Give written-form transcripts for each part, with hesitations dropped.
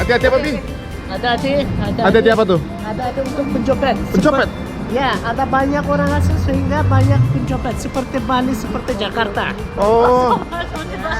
Hati-hati apa, Bi? Hati-hati apa tuh? Hati-hati untuk pencopet. Pencopet? Ya, ada banyak orang asing sehingga banyak pencopet. Seperti Bali, seperti Jakarta. Oh,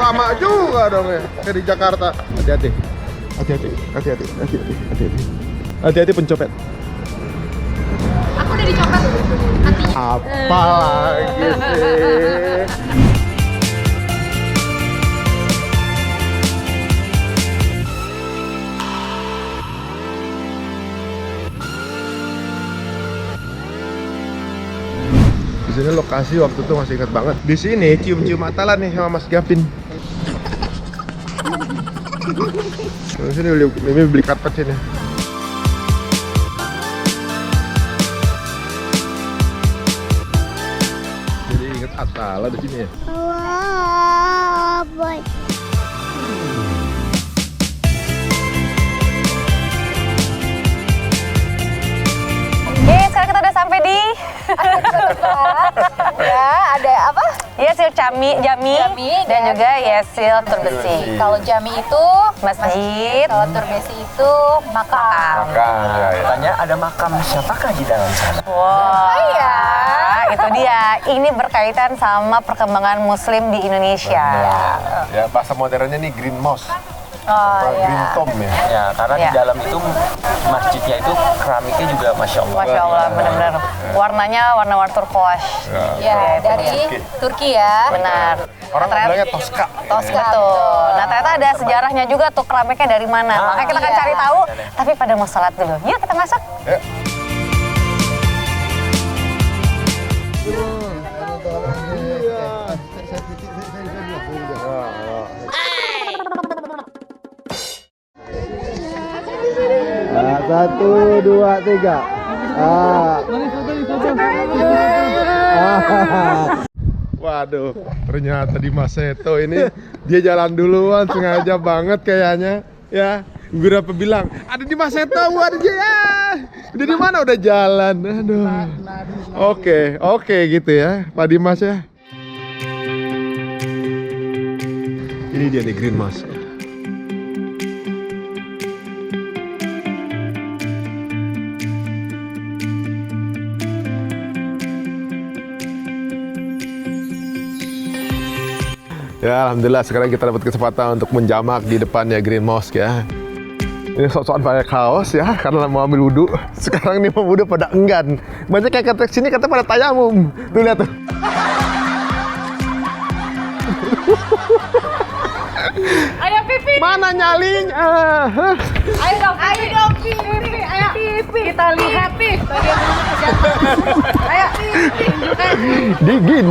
sama juga dong ya, kayak di Jakarta. Hati-hati. Hati-hati pencopet. Aku udah dicopet hatinya. Apa lagi sih? Di sini lokasi waktu itu masih ingat banget. Di sini cium-cium mata nih sama Mas Gavin. Di sini beli karpet sini. Jadi ingat Atala di sini ya. Wah, boy. Oke, sekarang kita udah sampai di ya, ada apa? Yesil Jami dan juga Yesil Turbesi. Kalau Jami itu masjid, kalau Turbesi itu makam. Tanya ada makam siapakah di dalam sana? Wow. Iya. Itu dia. Ini berkaitan sama perkembangan Muslim di Indonesia. Ya bahasa modernnya nih Green Mosque. Oh Green iya. Tomb ya. Ya, karena di dalam itu masjidnya itu keramiknya juga Masya Allah. Masya Allah, benar-benar. Warnanya warna-warna turquoise. Ya, dari Turki ya. Benar. Orang Ternyata- bilangnya Tosca. Tosca tuh. Nah ternyata ada sejarahnya juga tuh keramiknya dari mana. Makanya kita akan cari tahu. Tapi pada mau sholat dulu. Yuk kita masuk. Ya. Satu, dua, tiga. Waduh, ternyata di Mas Seto ini dia jalan duluan, sengaja banget kayaknya. Ya, beberapa bilang ada di Mas Seto, ada dia. Ya. Udah di mana? Udah jalan. Aduh. Oke gitu ya, Pak Dimas ya. Ini dia nih Green Mosque. Ya, alhamdulillah sekarang kita dapat kesempatan untuk menjamak di depannya Green Mosque ya. Ini sok-sokan pakai kaos ya, karena mau ambil wudhu. Sekarang nih mau wudhu pada enggan. Banyak yang kata sini kata pada tayamum. Tuh lihat tuh. Ayo pipi. Mana nyalinya? Ayo dong pipi. Ayo pipi. Kita lihat pipi. Bagaimana kesehatan. Ayo pipi. Tunjukkan. Dingin.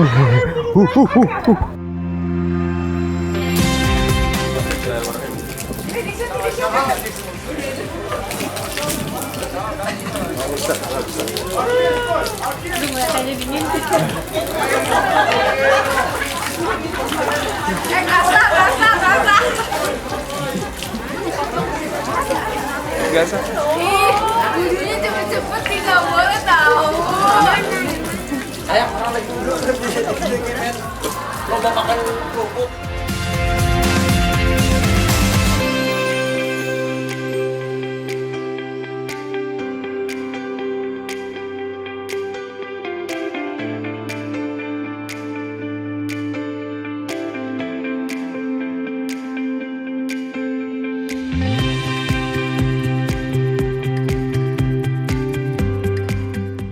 Kasa. Biasa. Ih, wudhunya cepet-cepet sih, nggak boleh tahu.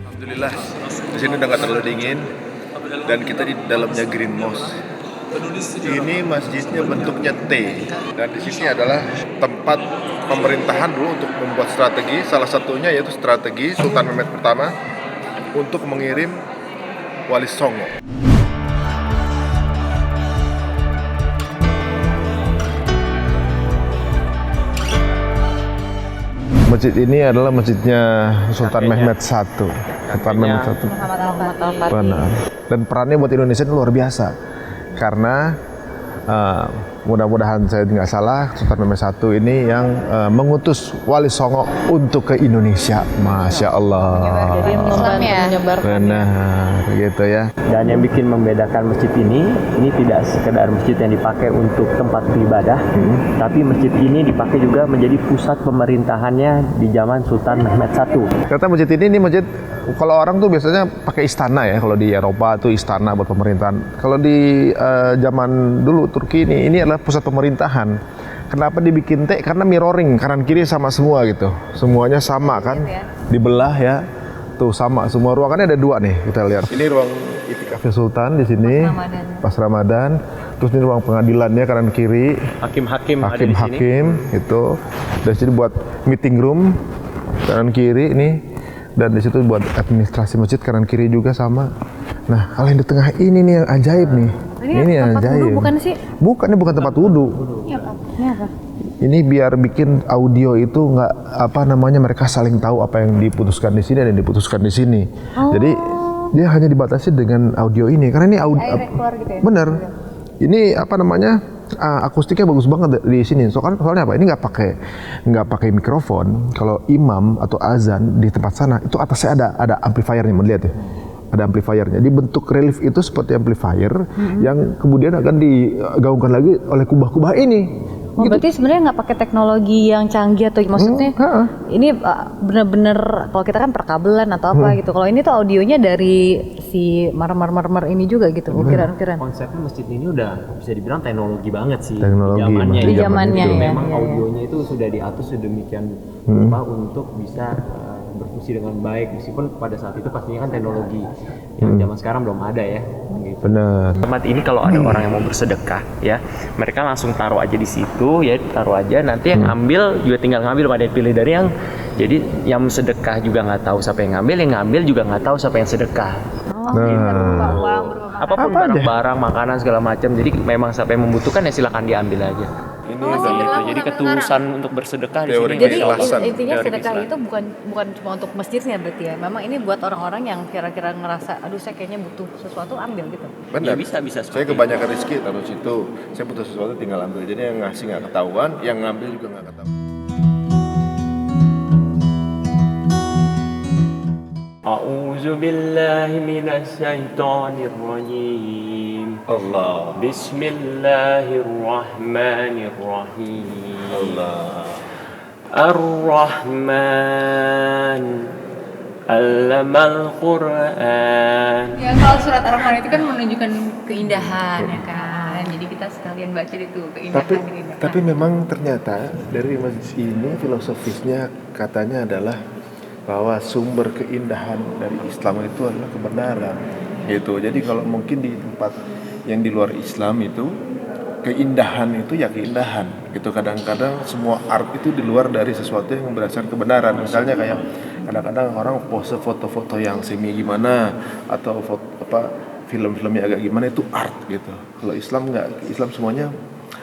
Alhamdulillah, di sini udah nggak terlalu dingin dan kita di dalamnya Green Mosque. Ini masjidnya bentuknya T dan di sini adalah tempat pemerintahan dulu untuk membuat strategi. Salah satunya yaitu strategi Sultan Mehmed pertama untuk mengirim Wali Songo. Masjid ini adalah masjidnya Sultan Mehmed I. Sultan Mehmed I. Benar. Dan perannya buat Indonesia itu luar biasa. Karena mudah-mudahan saya tidak salah, Sultan Mehmed I ini yang mengutus Wali Songo untuk ke Indonesia. Masya Allah. Jadi menyebar. Benar, gitu ya. Dan yang bikin membedakan masjid ini tidak sekedar masjid yang dipakai untuk tempat beribadah, tapi masjid ini dipakai juga menjadi pusat pemerintahannya di zaman Sultan Mehmed I. Ternyata masjid ini masjid, kalau orang tuh biasanya pakai istana ya, kalau di Eropa tuh istana buat pemerintahan. Kalau di zaman dulu Turki ini adalah pusat pemerintahan. Kenapa dibikin T? Karena mirroring, kanan kiri sama semua gitu. Semuanya sama kan, dibelah ya. Tuh sama, semua ruangannya ada 2 nih, kita lihat. Ini ruang itikafnya Sultan di sini, pas Ramadan. Terus ini ruang pengadilannya kanan kiri. Hakim-hakim itu. Dan sini buat meeting room kanan kiri ini. Dan di situ buat administrasi masjid kanan kiri juga sama. Nah, kalau yang di tengah ini nih yang ajaib nih. Ini yang ajaib. Bukan sih? Bukan, ini bukan tempat wudhu. Ini apa? Ini biar bikin audio itu nggak mereka saling tahu apa yang diputuskan di sini dan diputuskan di sini. Jadi dia hanya dibatasi dengan audio ini karena ini audio. Gitu ya? Bener. Ini akustiknya bagus banget di sini. Soalnya apa? Ini nggak pakai mikrofon. Kalau imam atau azan di tempat sana itu atasnya ada amplifiernya, melihat ya. Ada amplifiernya. Di bentuk relief itu seperti amplifier yang kemudian akan digaungkan lagi oleh kubah-kubah ini. Gitu. Berarti sebenarnya nggak pakai teknologi yang canggih atau maksudnya ini benar-benar kalau kita kan perkabelan atau apa gitu. Kalau ini tuh audionya dari si marmer ini juga gitu, ukiran-ukiran. Konsepnya masjid ini udah bisa dibilang teknologi banget sih. Teknologi di zamannya ya. Memang audionya itu sudah diatur sedemikian rupa untuk bisa berfungsi dengan baik, meskipun pada saat itu pastinya kan teknologi yang zaman sekarang belum ada ya. Gitu. Benar. Tempat ini kalau ada orang yang mau bersedekah ya, mereka langsung taruh aja di situ ya, taruh aja, nanti yang ambil juga tinggal ngambil, pada pilih dari yang, jadi yang sedekah juga nggak tahu siapa yang ngambil juga nggak tahu siapa yang sedekah. Apapun barang-barang, makanan segala macam, jadi memang siapa yang membutuhkan ya silakan diambil aja. Ini gitu. Jadi ketulusan untuk bersedekah di sini. Jadi intinya sedekah itu bukan cuma untuk masjidnya berarti ya. Memang ini buat orang-orang yang kira-kira ngerasa aduh saya kayaknya butuh sesuatu, ambil gitu. Benar. Ya, bisa. Saya kebanyakan rezeki taruh situ. Saya butuh sesuatu tinggal ambil. Jadi yang ngasih nggak ketahuan, yang ngambil juga nggak ketahuan. A'udzu billahi minasy syaithanir rajim. Allah. Bismillahirrahmanirrahim. Allah. Ar-Rahman. Allamal Qur'an. Ya, kalau surat Ar-Rahman itu kan menunjukkan keindahan ya kan. Jadi kita sekalian baca itu keindahan. Tapi memang ternyata dari masjid ini filosofisnya katanya adalah bahwa sumber keindahan dari Islam itu adalah kebenaran gitu. Jadi kalau mungkin di tempat yang di luar Islam itu keindahan itu ya keindahan gitu. Kadang-kadang semua art itu di luar dari sesuatu yang berdasarkan kebenaran. Misalnya kayak kadang-kadang orang pose foto-foto yang semi gimana atau film-filmnya agak gimana, itu art gitu. Kalau Islam enggak, Islam semuanya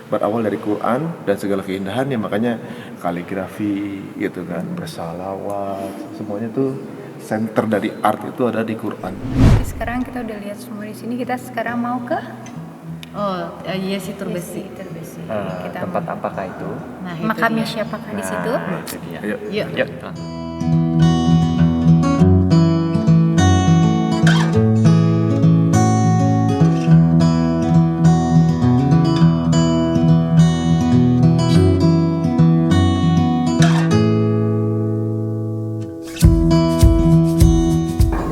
berawal dari Quran dan segala keindahannya, makanya kaligrafi gitu kan, bersalawat, semuanya tuh center dari art itu ada di Quran. Jadi sekarang kita udah lihat semua di sini, kita sekarang mau ke Yesi Turbesi. Tempat apakah itu? Nah, makamnya siapakah di situ? Itu dia. Yuk.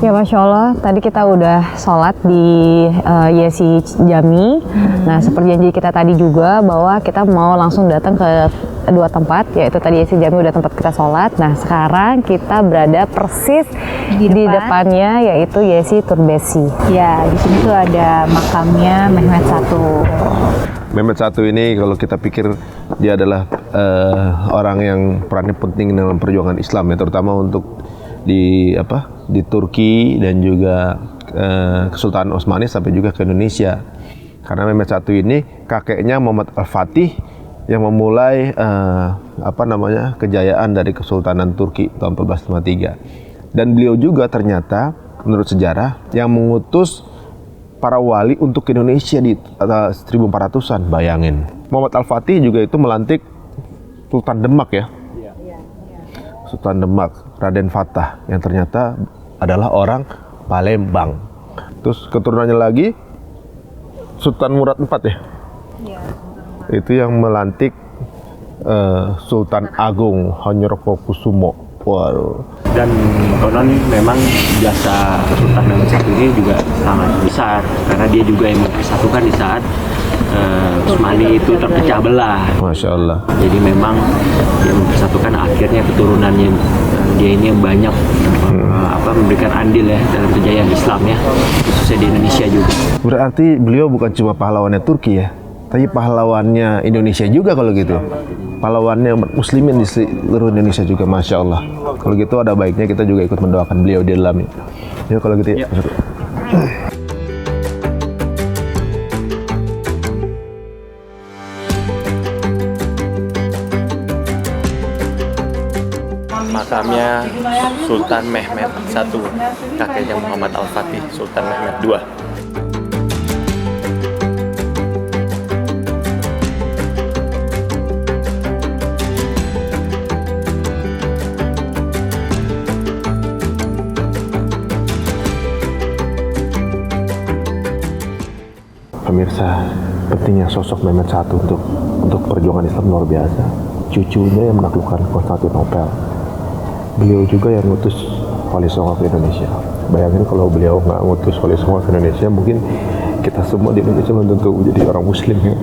Ya Masya Allah, tadi kita udah sholat di Yesi Jami. Nah seperti janji kita tadi juga bahwa kita mau langsung datang ke 2 tempat, yaitu tadi Yesi Jami udah tempat kita sholat. Nah sekarang kita berada persis di depannya, yaitu Yesi Turbesi. Ya, di sini tuh ada makamnya Mehmed I. Mehmed I ini kalau kita pikir dia adalah orang yang perannya penting dalam perjuangan Islam ya, terutama untuk di Turki dan juga Kesultanan Utsmani sampai juga ke Indonesia. Karena Mehmed I ini kakeknya Muhammad Al-Fatih yang memulai kejayaan dari Kesultanan Turki tahun 1453. Dan beliau juga ternyata menurut sejarah yang mengutus para wali untuk ke Indonesia di 1400-an, bayangin. Muhammad Al-Fatih juga itu melantik Sultan Demak ya. Sultan Demak, Raden Fatah yang ternyata adalah orang Palembang. Terus keturunannya lagi Sultan Murad IV ya. Itu yang melantik Sultan Agung Hanyorokusumo. Waduh. Dan konon memang jasa Sultan Mehmed I ini juga sangat besar karena dia juga yang mempersatukan di saat Utsmani itu terpecah belah. Masya Allah. Jadi memang dia mempersatukan, akhirnya keturunannya dia ini yang banyak memberikan andil ya dalam kejayaan Islam ya, khususnya di Indonesia juga. Berarti beliau bukan cuma pahlawannya Turki ya, tapi pahlawannya Indonesia juga kalau gitu. Pahlawannya muslimin di seluruh Indonesia juga, Masya Allah. Kalau gitu ada baiknya kita juga ikut mendoakan beliau di dalamnya. Ya kalau gitu ya. Makamnya Sultan Mehmed I, kakeknya Muhammad Al-Fatih, Sultan Mehmed II. Pemirsa, pentingnya sosok Mehmed I untuk perjuangan Islam luar biasa. Cucunya yang menaklukkan Konstantinopel. Beliau juga yang ngutus Wali Songo ke Indonesia. Bayangin kalau beliau nggak ngutus Wali Songo ke Indonesia, mungkin kita semua di Indonesia belum tentu menjadi orang Muslim ya.